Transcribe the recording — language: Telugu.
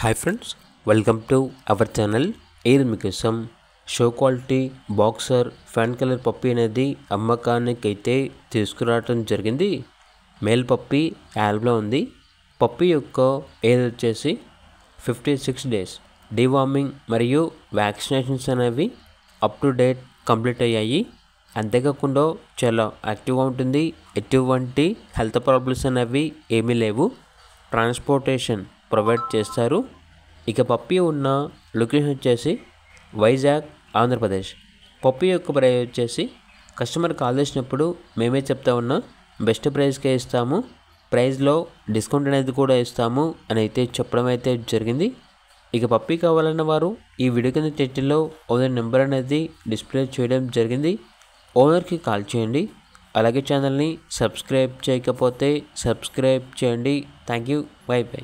Hi friends, welcome to our channel. ఇది మీకోసం show quality boxer fawn colour puppy అనేది అమ్మకానికి అయితే తీసుకురావడం జరిగింది. మేల్ పప్పి యాల్బ్లో ఉంది. పప్పి యొక్క ఏజ్ వచ్చేసి 56 డేస్. డీవార్మింగ్ మరియు వ్యాక్సినేషన్స్ అనేవి అప్ టు డేట్ కంప్లీట్ అయ్యాయి. అంతేకాకుండా చాలా యాక్టివ్గా ఉంటుంది. ఎటువంటి హెల్త్ ప్రాబ్లమ్స్ అనేవి ఏమీ లేవు. ట్రాన్స్పోర్టేషన్ ప్రొవైడ్ చేస్తారు. ఇక పప్పి ఉన్న లొకేషన్ వచ్చేసి వైజాగ్, ఆంధ్రప్రదేశ్. పప్పి యొక్క ప్రైస్ వచ్చేసి కస్టమర్ కాల్ చేసినప్పుడు మేమే చెప్తా ఉన్నా బెస్ట్ ప్రైస్కే ఇస్తాము, ప్రైస్లో డిస్కౌంట్ అనేది కూడా ఇస్తాము అని అయితే చెప్పడం అయితే జరిగింది. ఇక పప్పి కావాలన్న వారు ఈ వీడియో కింద టైటిల్లో ఓనర్ నెంబర్ అనేది డిస్ప్లే చేయడం జరిగింది. ఓనర్కి కాల్ చేయండి. అలాగే ఛానల్ని సబ్స్క్రైబ్ చేయకపోతే సబ్స్క్రైబ్ చేయండి. Thank you. By by.